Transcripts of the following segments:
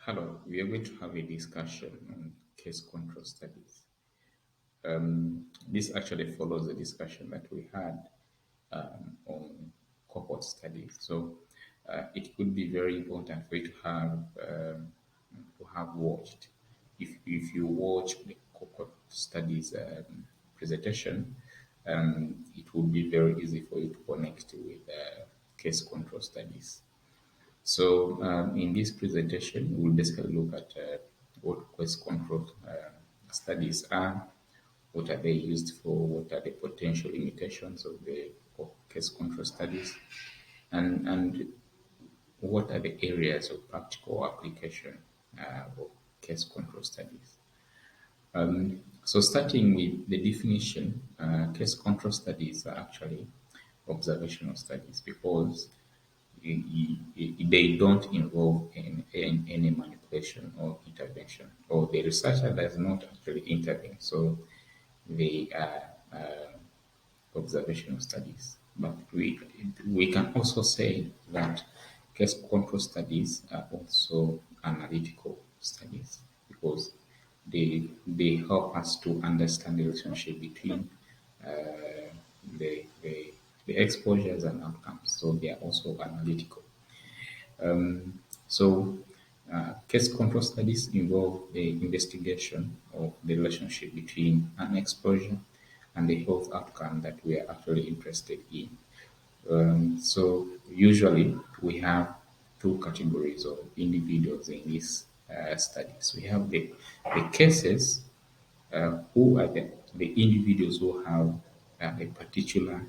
Hello, we are going to have a discussion on case control studies. This actually follows the discussion that we had on cohort studies. So it could be very important for you to have watched. If you watch the cohort studies presentation, it will be very easy for you to connect with case control studies. So in this presentation, we'll basically look at what quest control studies are, what are they used for, what are the potential limitations of the case control studies, and what are the areas of practical application of case control studies. So starting with the definition, case control studies are actually observational studies because they don't involve any manipulation or intervention, or the researcher does not actually intervene. So they are observational studies. But we can also say that case control studies are also analytical studies because they help us to understand the relationship between the, the the exposures and outcomes. So they are also analytical. So case control studies involve the investigation of the relationship between an exposure and the health outcome that we are actually interested in. So usually we have two categories of individuals in these studies. We have the cases who are the individuals who have a particular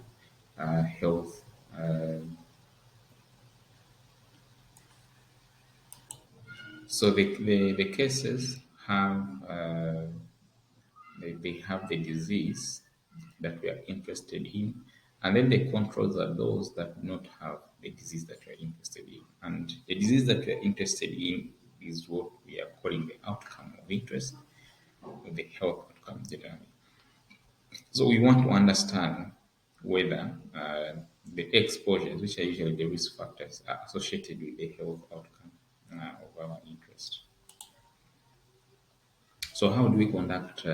health. So the cases have they have the disease that we are interested in, and then the controls are those that do not have the disease that we are interested in. And the disease that we are interested in is what we are calling the outcome of interest, or the health outcome generally. So we want to understand whether the exposures, which are usually the risk factors, are associated with the health outcome of our interest. So how do we conduct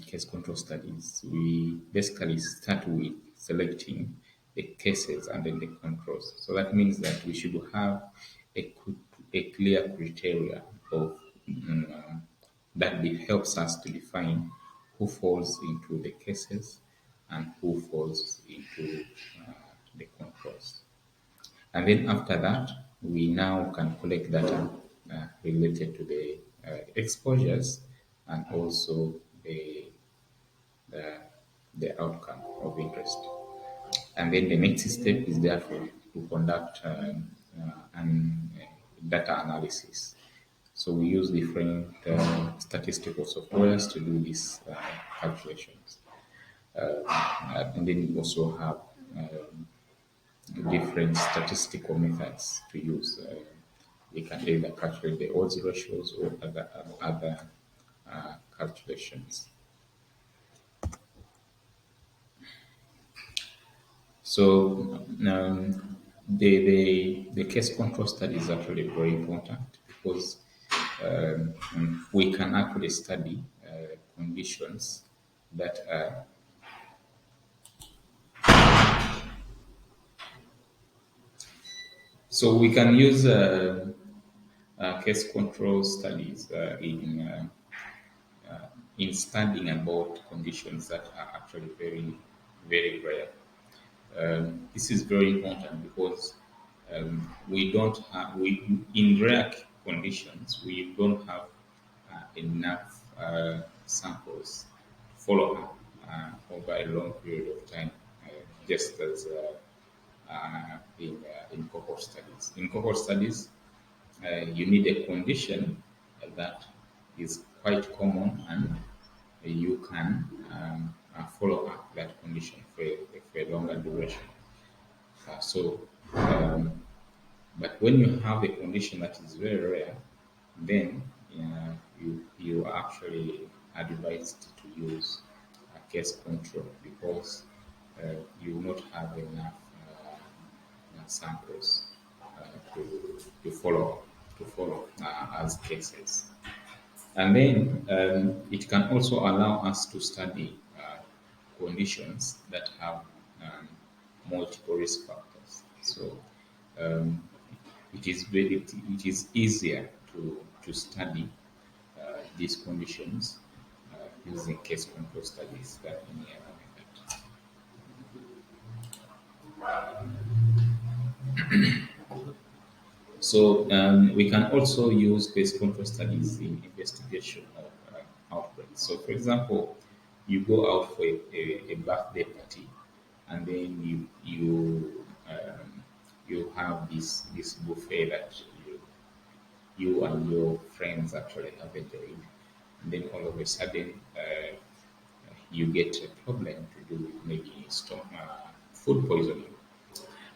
case control studies? We basically start with selecting the cases and then the controls. So that means that we should have a clear criteria of helps us to define who falls into the cases and who falls into uh, the controls. And then after that, we now can collect data related to the exposures and also the, the outcome of interest. And then the next step is therefore to conduct an data analysis. So we use different statistical softwares to do these calculations. And then we also have different statistical methods to use. We can either calculate the odds ratios or other calculations. So the case control study is actually very important because we can actually study conditions that are so we can use case control studies in studying about conditions that are actually very rare. This is very important because we don't have we in rare conditions we don't have enough samples to follow up over a long period of time, just as in cohort studies. In cohort studies, you need a condition that is quite common and you can follow up that condition for a longer duration. So, but when you have a condition that is very rare, then you are actually advised to use a case control because you will not have enough samples to follow up to follow as cases. And then it can also allow us to study conditions that have um, multiple risk factors. So um, it is easier to study these conditions using case control studies than any other method. So we can also use case control studies in investigation of outbreaks. So, for example, you go out for a birthday party, and then you have this buffet that you and your friends actually have enjoyed, and then all of a sudden you get a problem to do with maybe food poisoning.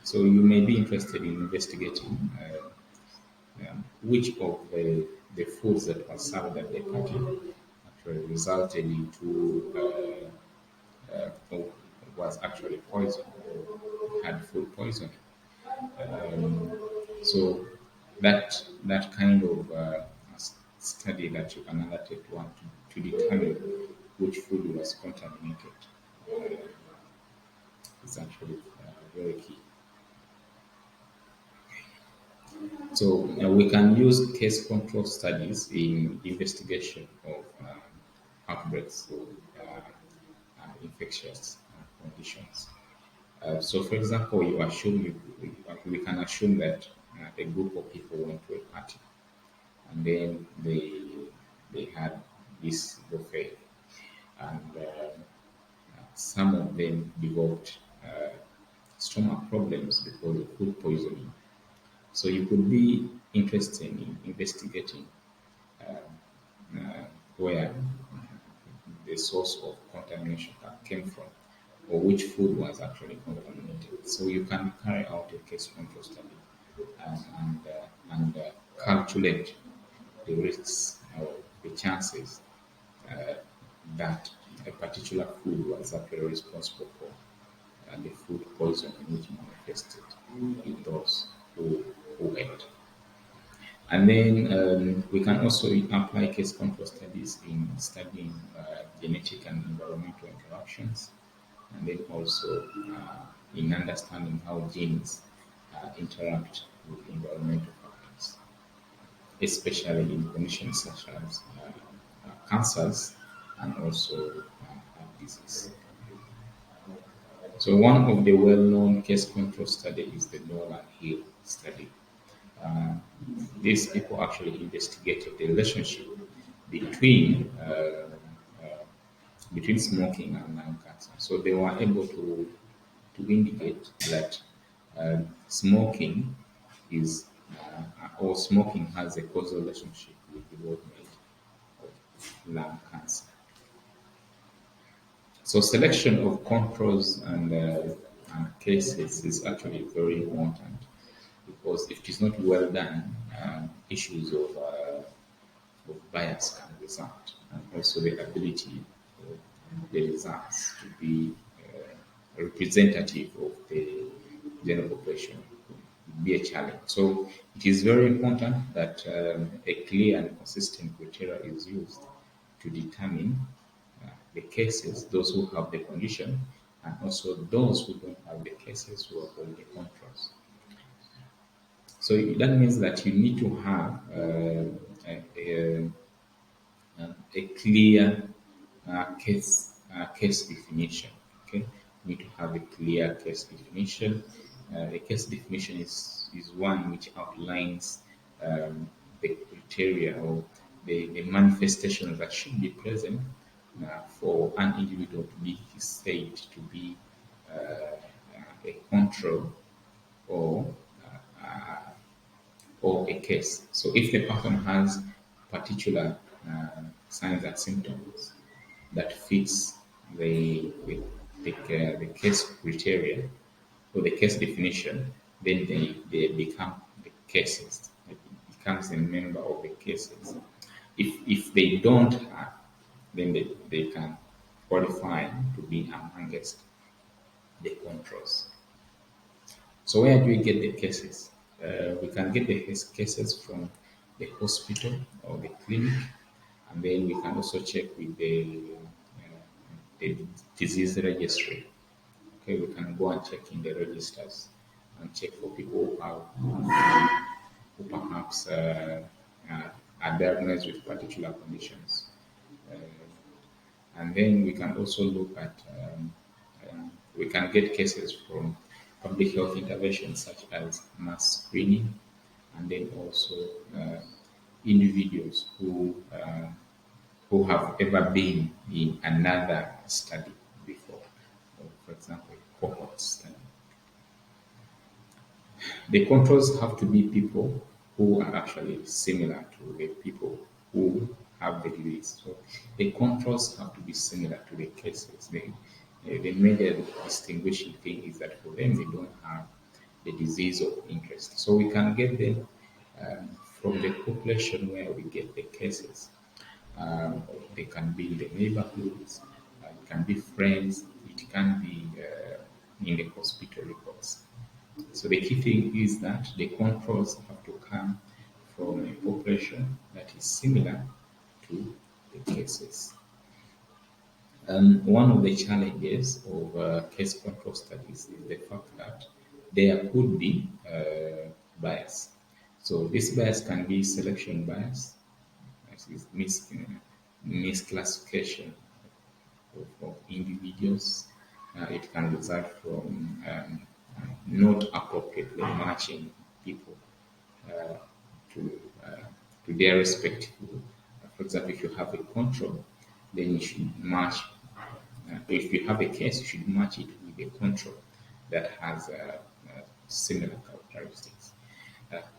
So you may be interested in investigating which of the foods that were served at the party actually resulted into or was actually poison or had food poisoning. Um, so that kind of study that you can undertake to determine which food was contaminated is actually very key. So we can use case control studies in investigation of outbreaks of infectious conditions. So, for example, we can assume that a group of people went to a party, and then they had this buffet, and some of them developed stomach problems because of food poisoning. So you could be interested in investigating where the source of contamination came from, or which food was actually contaminated. So you can carry out a case control study and calculate the risks or the chances that a particular food was actually responsible for the food poisoning which manifested in those who ate. And then we can also apply case control studies in studying genetic and environmental interactions, and then also in understanding how genes interact with environmental factors, especially in conditions such as cancers and also heart disease. So one of the well-known case control study is the Nolan Hill study. Uh, these people actually investigated the relationship between between smoking and lung cancer. So they were able to indicate that smoking is or smoking has a causal relationship with development of lung cancer. So selection of controls and cases is actually very important because if it is not well done, issues of bias can result, and also the ability of the results to be representative of the general population would be a challenge. So it is very important that a clear and consistent criteria is used to determine the cases, those who have the condition, and also those who don't have the cases who are holding the controls. So that means that you need to have a clear case definition. Okay, you need to have a clear case definition. A case definition is one which outlines the criteria or the manifestations that should be present for an individual to be said to be a control or or a case. So if the person has particular signs and symptoms that fits the case criteria or the case definition, then they become the cases. It becomes a member of the cases. If they don't have, then they can qualify to be amongst the controls. So where do we get the cases? We can get the cases from the hospital or the clinic, and then we can also check with the disease registry. Okay, we can go and check in the registers and check for people who perhaps are diagnosed with particular conditions. Uh, and then we can also look at, we can get cases from public health interventions such as mass screening, and then also uh, individuals who have ever been in another study before, or for example, cohort study. The controls have to be people who are actually similar to the people who have the disease. So the controls have to be similar to the cases. The major distinguishing thing is that for them, they don't have the disease of interest. So we can get them from the population where we get the cases. Um, they can be in the neighborhoods, it can be friends, it can be in the hospital records. So the key thing is that the controls have to come from a population that is similar to the cases. One of the challenges of case control studies is the fact that there could be bias. So this bias can be selection bias, that is misclassification of individuals. It can result from not appropriately matching people uh, to to their respective. For example, if you have a control, then you should match. If you have a case, you should match it with a control that has similar characteristics.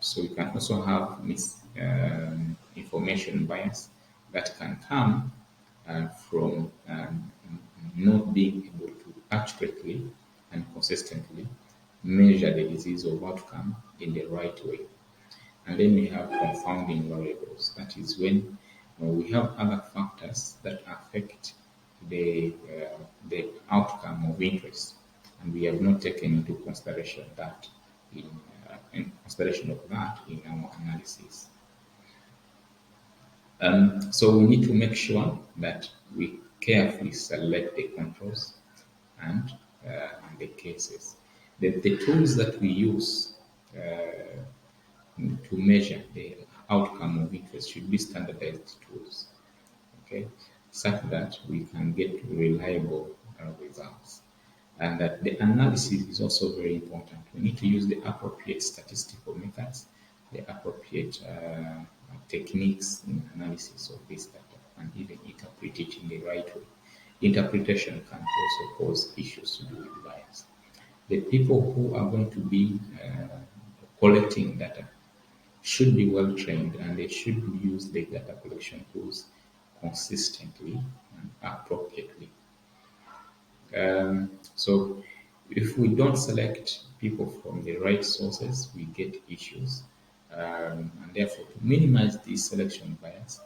So you can also have information bias that can come from not being able to accurately and consistently measure the disease or outcome in the right way. And then we have confounding variables. That is when we have other factors that affect the outcome of interest, and we have not taken into consideration that in consideration of that in our analysis. So we need to make sure that we carefully select the controls and, and the cases. The tools that we use to measure the outcome of interest should be standardized tools, okay, such that we can get reliable results. And that the analysis is also very important. We need to use the appropriate statistical methods, the appropriate techniques in analysis of this data, and even interpret it in the right way. Interpretation can also cause issues to do with bias. The people who are going to be collecting data should be well trained, and they should use the data collection tools consistently and appropriately. So if we don't select people from the right sources, we get issues. And therefore, to minimize this selection bias,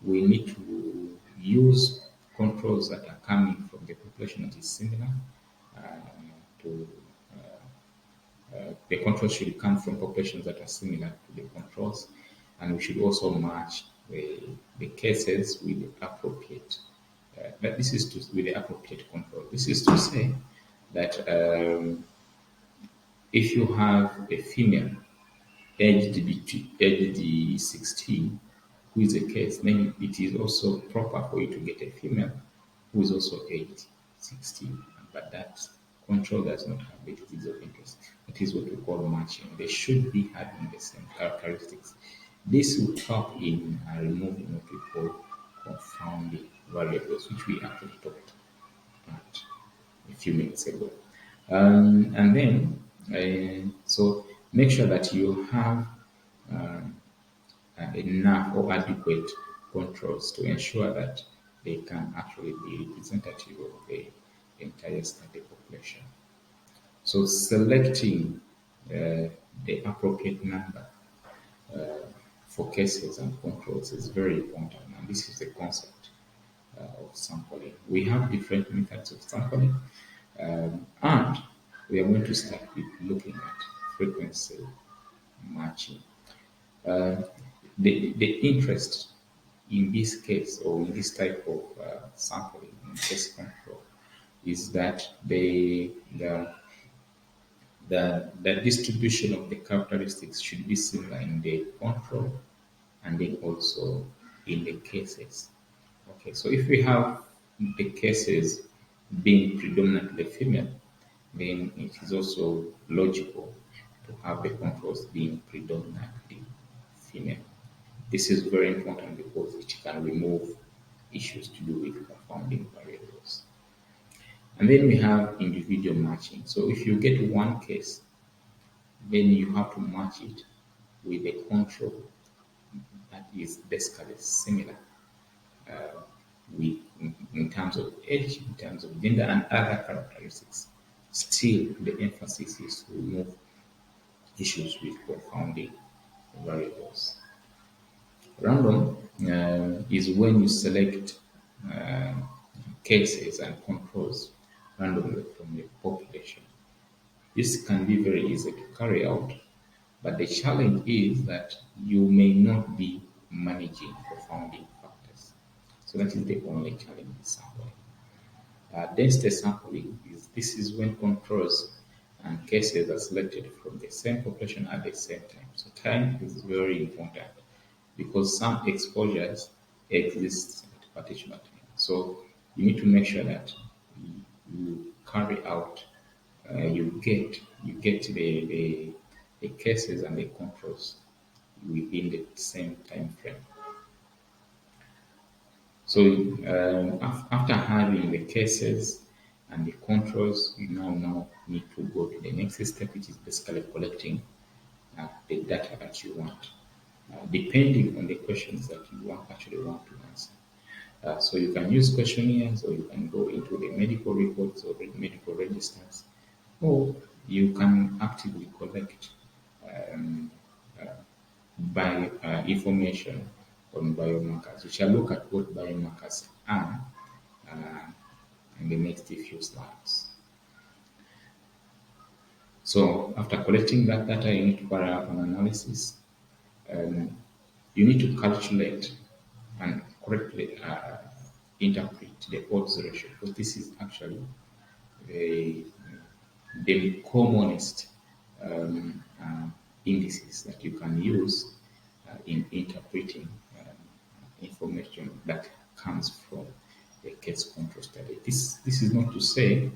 we need to use controls that are coming from the population that is similar uh, to the controls should come from populations that are similar to the controls, and we should also match the cases with the appropriate. But this is with the appropriate control. This is to say that if you have a female aged 16 who is a case, then it is also proper for you to get a female who is also aged 16, but that control does not have the disease of interest. That is what we call matching. They should be having the same characteristics. This will help in removing what we call confounding variables, which we actually talked about a few minutes ago. And then, so make sure that you have enough or adequate controls to ensure that they can actually be representative of the entire study population. So selecting the appropriate number for cases and controls is very important, and this is the concept of sampling. We have different methods of sampling, and we are going to start with looking at frequency matching. Uh, the interest in this case or in this type of sampling in case control is that the distribution of the characteristics should be similar in the control and then also in the cases. Okay, so if we have the cases being predominantly female, then it is also logical to have the controls being predominantly female. This is very important because it can remove issues to do with confounding variables. And then we have individual matching. So if you get one case, then you have to match it with a control that is basically similar with in terms of age, in terms of gender, and other characteristics. Still, the emphasis is to remove issues with confounding variables. Random is when you select uh, cases and controls randomly from the population. This can be very easy to carry out, but the challenge is that you may not be managing confounding factors. So that is the only challenge in sampling. Density sampling is when controls and cases are selected from the same population at the same time. So time is very important because some exposures exist at a particular time. So you need to make sure that you carry out, you get the cases and the controls within the same time frame. So after having the cases and the controls, you now need to go to the next step, which is basically collecting the data that you want, depending on the questions that you actually want to answer. So you can use questionnaires, or you can go into the medical records or the medical registers, or you can actively collect um, by information on biomarkers. We shall look at what biomarkers are uh, in the next few slides. So after collecting that data, you need to carry out an analysis. Um, you need to calculate and correctly interpret the odds ratio, because this is actually the, the commonest indices that you can use in interpreting information that comes from the case control study. This is not to say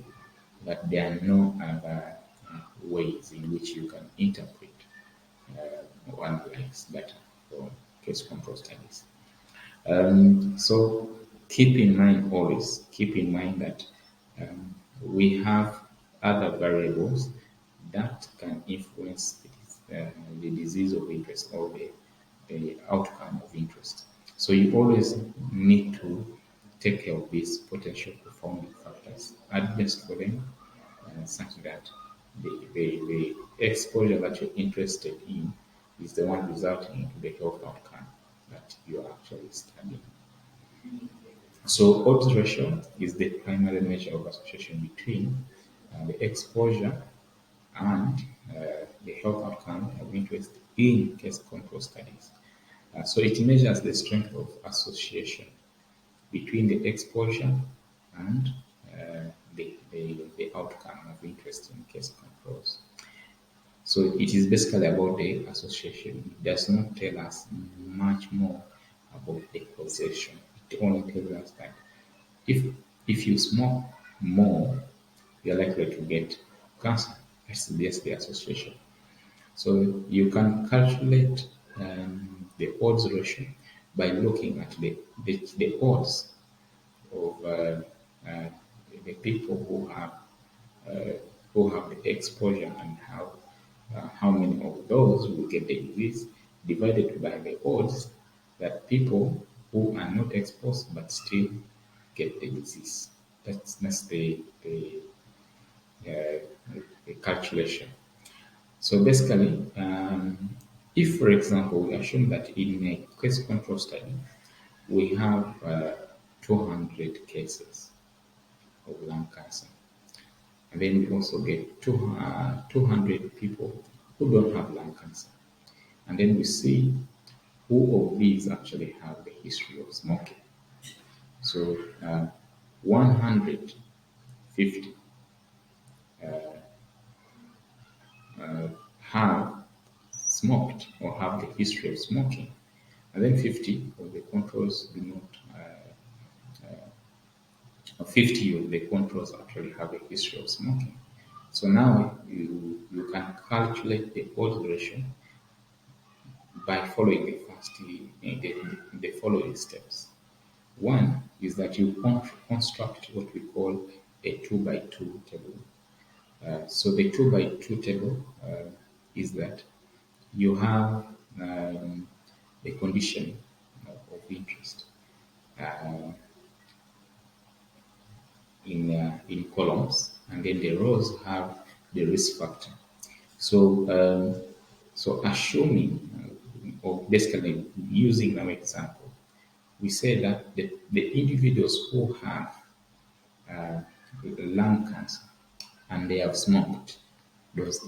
that there are no other ways in which you can interpret or analyze data from case control studies. So keep in mind that we have other variables that can influence the disease of interest or the outcome of interest. So you always need to take care of these potential confounding factors, adjust for them, such that the exposure that you're interested in is the one resulting in the health outcome that you are actually studying. So odds ratio is the primary measure of association between the exposure and the health outcome of interest in case control studies. So it measures the strength of association between the exposure and the outcome of interest in case controls. So it is basically about the association. It does not tell us much more about the causation. It only tells us that if if you smoke more, you're likely to get cancer. That's just the association. So you can calculate the odds ratio by looking at the odds of the people uh, who have the exposure and how many of those will get the disease divided by the odds that people who are not exposed but still get the disease. That's the calculation. So basically, if for example we assume that in a case control study we have 200 cases of lung cancer, and then we also get 200 people who don't have lung cancer, and then we see who of these actually have the history of smoking. So 150 have smoked or have the history of smoking, and then 50 of the controls do not. 50 of the controls actually have a history of smoking. So now you can calculate the odds ratio by following the following steps. One is that you construct what we call a 2 by 2 table. So the 2 by 2 table is that you have the condition of interest uh, in columns, and then the rows have the risk factor. So, so assuming, or basically using an example, we say that the individuals who have uh, lung cancer and they have smoked, those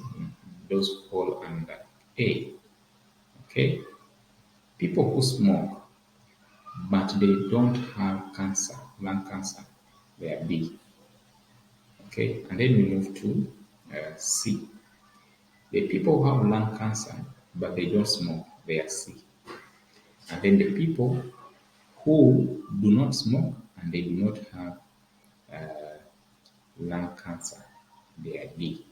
those fall under A. Okay, people who smoke but they don't have cancer, lung cancer, they are B. Okay, and then we move to C. The people who have lung cancer but they don't smoke, they are C. And then the people who do not smoke and they do not have lung cancer, they are D.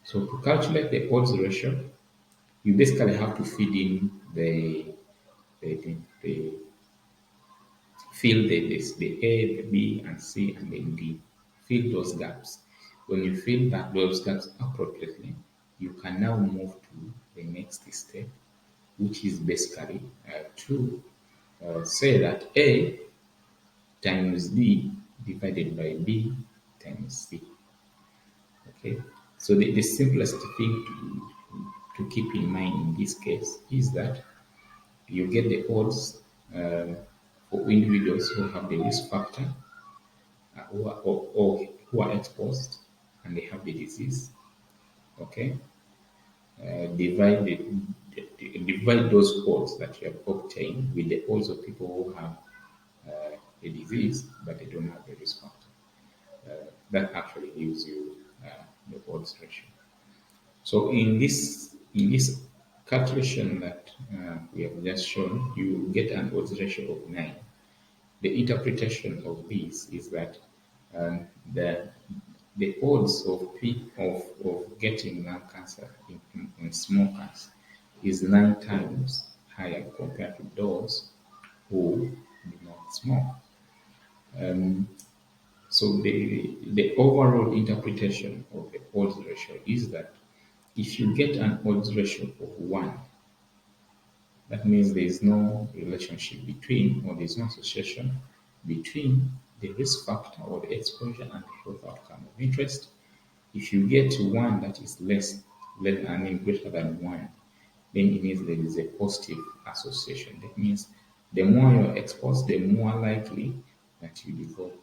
So to calculate the odds ratio, you basically have to feed in the fill the A, the B, and C, and then D. Fill those gaps. When you fill those gaps appropriately, you can now move to the next step, which is basically to say that A times B divided by B times C. Okay, so the simplest thing to keep in mind in this case is that you get the odds for individuals who have the risk factor or who are exposed and they have the disease. Okay, divide those odds that you have obtained with the odds of people who have the disease but they don't have the risk factor. That actually gives you the odds ratio. So in this calculation that we have just shown, you get an odds ratio of 9. The interpretation of this is that um, the the odds of getting lung cancer in smokers is 9 times higher compared to those who do not smoke. Um, so the overall interpretation of the odds ratio is that if you get an odds ratio of 1, that means there is no relationship between, or there is no association between the risk factor or the exposure and the health outcome of interest. If you get to one that is I mean greater than 1, then it means there is a positive association. That means the more you're exposed, the more likely that you develop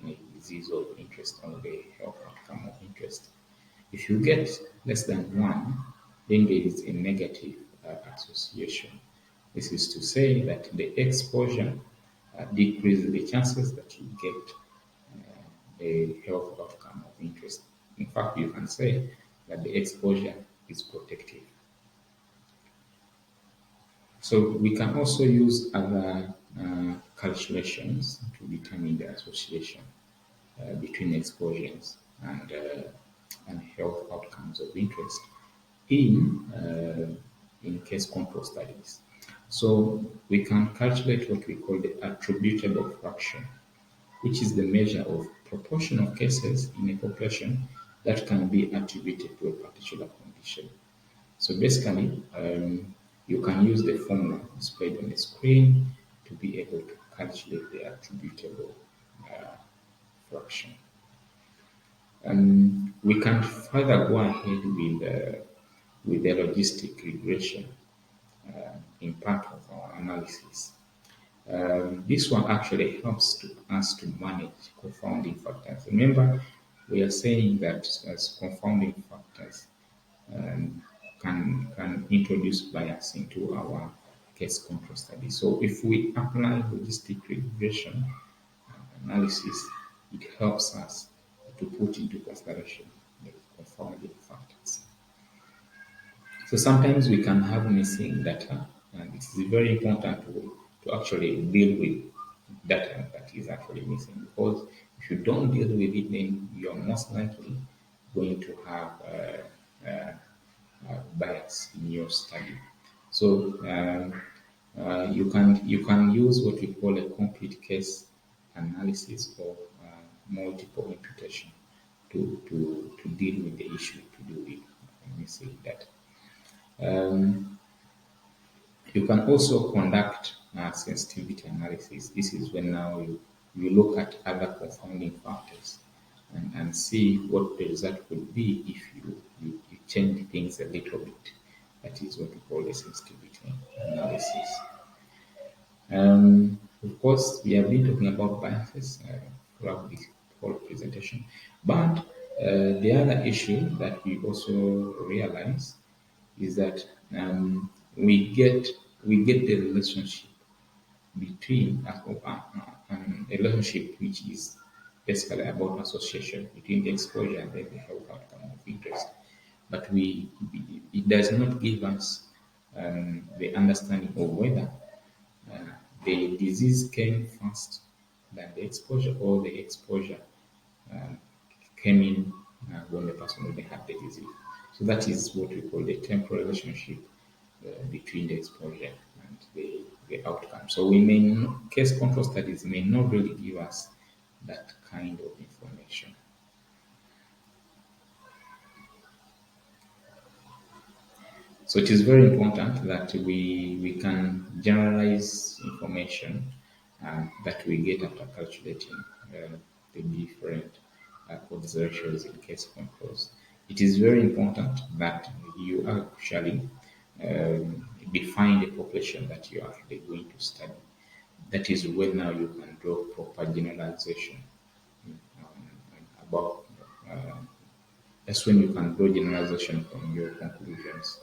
a disease of interest or the health outcome of interest. If you get less than 1, then there is a negative association. This is to say that the exposure decreases the chances that you get a health outcome of interest. In fact, you can say that the exposure is protective. So we can also use other calculations to determine the association between exposures and health outcomes of interest in case control studies. So we can calculate what we call the attributable fraction, which is the measure of proportion of cases in a population that can be attributed to a particular condition. So basically, you can use the formula displayed on the screen to be able to calculate the attributable uh, fraction. We can further go ahead with the logistic regression in part of our analysis. This one actually helps us to manage confounding factors. Remember, we are saying that as confounding factors um, can introduce bias into our case control study. So if we apply holistic regression analysis, it helps us to put into consideration the confounding factors. So sometimes we can have missing data, and it is very important to actually deal with data that is actually missing, because if you don't deal with it, then you're most likely going to have bias in your study. So you can use what we call a complete case analysis or multiple imputation to deal with the issue to do with missing data. Um, you can also conduct sensitivity analysis. This is when now you look at other confounding factors and see what the result would be if you change things a little bit. That is what we call a sensitivity analysis. Of course, we have been talking about biases throughout this whole presentation, but the other issue that we also realize is that we get the relationship between a relationship which is basically about association between the exposure and then the health outcome of interest. But it does not give us the understanding of whether uh, the disease came first than the exposure, or the exposure um, came in when the person already had the disease. So that is what we call the temporal relationship between the exposure and the outcome. So case control studies may not really give us that kind of information. So it is very important that we can generalize information that we get after calculating the different odds ratios in case controls. It is very important that you actually define the population that you are actually going to study. That is when now you can draw proper generalization about. That's when you can draw generalization from your conclusions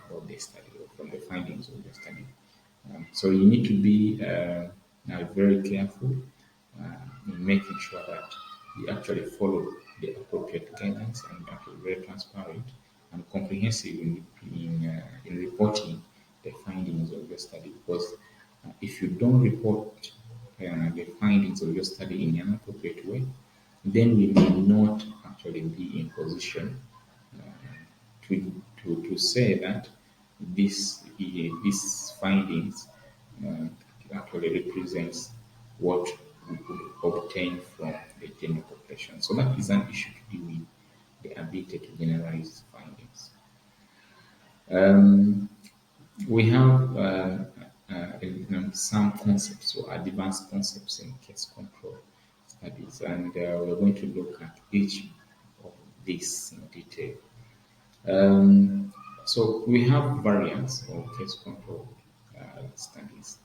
about the study or from the findings of the study. So you need to be very careful in making sure that you actually follow the appropriate guidelines and actually very transparent and comprehensive in reporting the findings of your study. Because if you don't report the findings of your study in an appropriate way, then we may not actually be in position to say that these findings uh, actually represents what we could obtain from the general population. So that is an issue to do with the ability to generalize findings. Um, we have some concepts or advanced concepts in case control studies, and we're going to look at each of these in detail. Um, so we have variants of case control studies.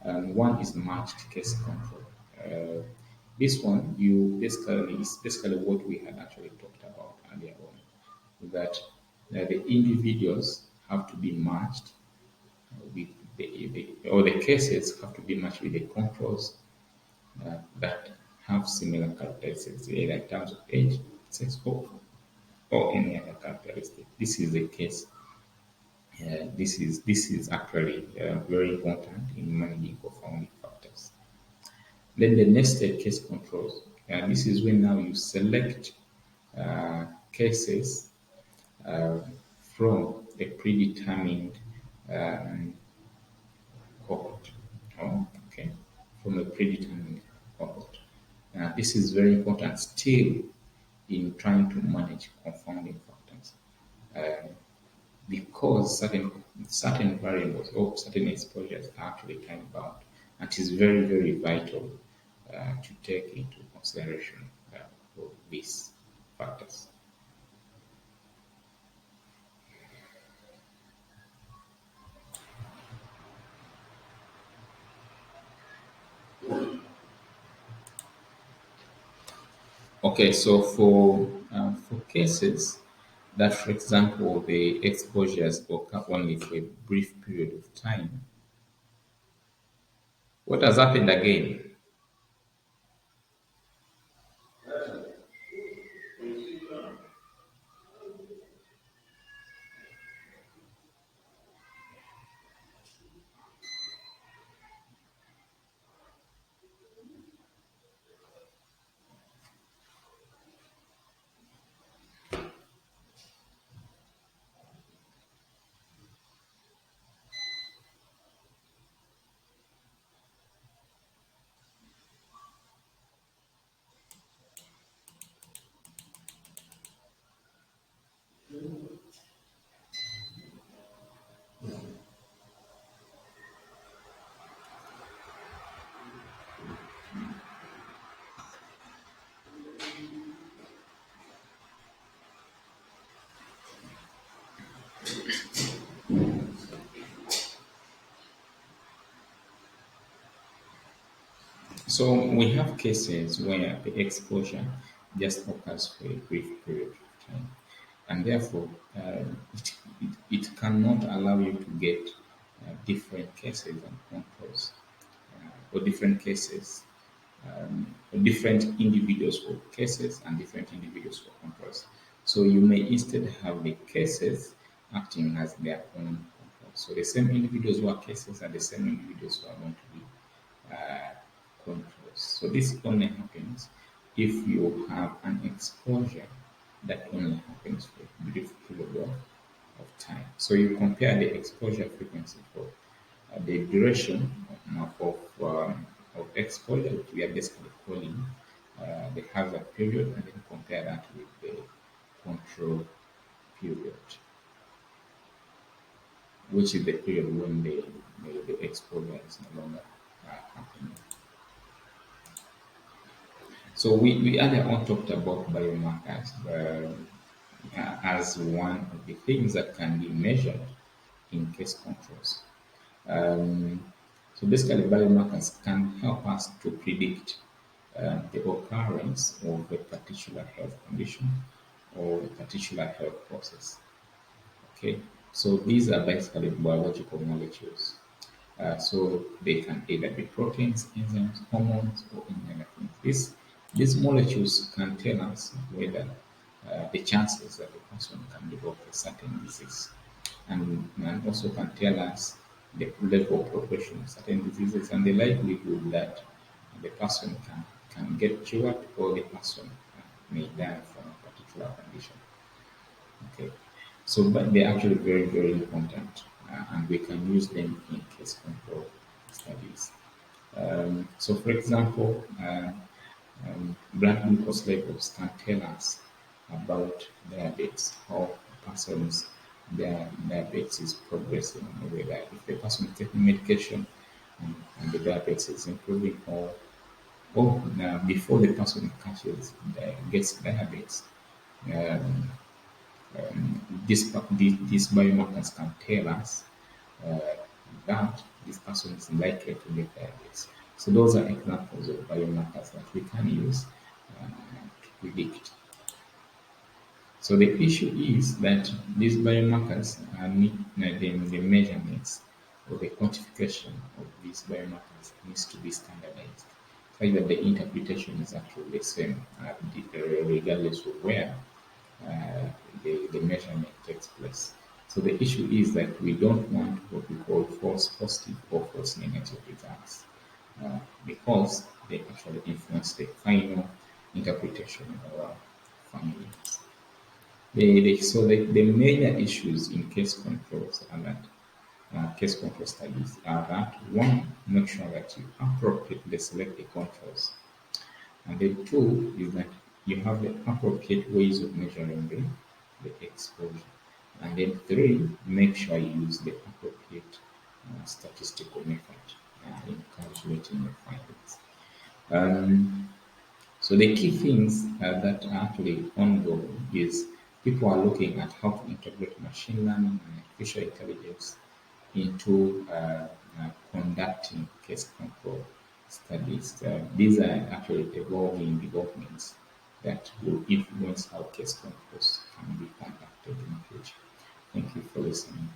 One is matched case control. Uh, this one, you basically is basically what we had actually talked about earlier on, that the individuals have to be matched with or the cases have to be matched with the controls that have similar characteristics, either in terms of age, sex, or any other characteristic. This is the case. This is actually very important in managing confounding factors. Then the next step, case controls. This is when now you select cases uh, from a predetermined um, cohort. Oh, okay, from a predetermined cohort. This is very important still in trying to manage confounding factors. Uh, because certain variables or certain exposures are actually time bound, and it is very very vital to take into consideration for these factors. Okay, so for cases, that, for example, the exposures occur only for a brief period of time. What has happened again? So we have cases where the exposure just occurs for a brief period of time, and therefore it cannot allow you to get different cases and controls, or different cases, or different individuals for cases and different individuals for controls. So you may instead have the cases acting as their own controls. So the same individuals who are cases are the same individuals who are going to be uh, controls. So this only happens if you have an exposure that only happens for a brief period of time. So you compare the exposure frequency for the duration of exposure, which we are basically calling the hazard period, and then compare that with the control period, which is the period when the exposure is no longer happening. So we earlier on talked about biomarkers as one of the things that can be measured in case controls. Um, so basically, biomarkers can help us to predict the occurrence of a particular health condition or a particular health process. Okay, so these are basically biological molecules. So they can either be proteins, enzymes, hormones, or any other things. These molecules can tell us whether the chances that a person can develop a certain disease, and also can tell us the level of progression of certain diseases and the likelihood that the person can get cured or the person may die from a particular condition. Okay, so but they're actually very, very important, and we can use them in case control studies. So, for example, blood glucose levels can tell us about diabetes, how a person's diabetes is progressing, or whether if the person is taking medication and the diabetes is improving, or before the person gets diabetes. Um, these biomarkers can tell us uh, that this person is likely to get diabetes. So those are examples of biomarkers that we can use to predict. So the issue is that these biomarkers the measurements or the quantification of these biomarkers needs to be standardized, so that the interpretation is actually the same, regardless of where uh, the measurement takes place. So the issue is that we don't want what we call false positive or false negative results, because they actually influence the final interpretation of our findings. The major issues in case controls are that case control studies are that one, make sure that you appropriately select the controls, and then two is that you have the appropriate ways of measuring the exposure. And then three, make sure you use the appropriate statistical method in calculating your findings. Um, so the key things that are actually ongoing is people are looking at how to integrate machine learning and artificial intelligence into conducting case control studies. These are actually evolving developments that will influence how case controls can be conducted in the future. Thank you for listening.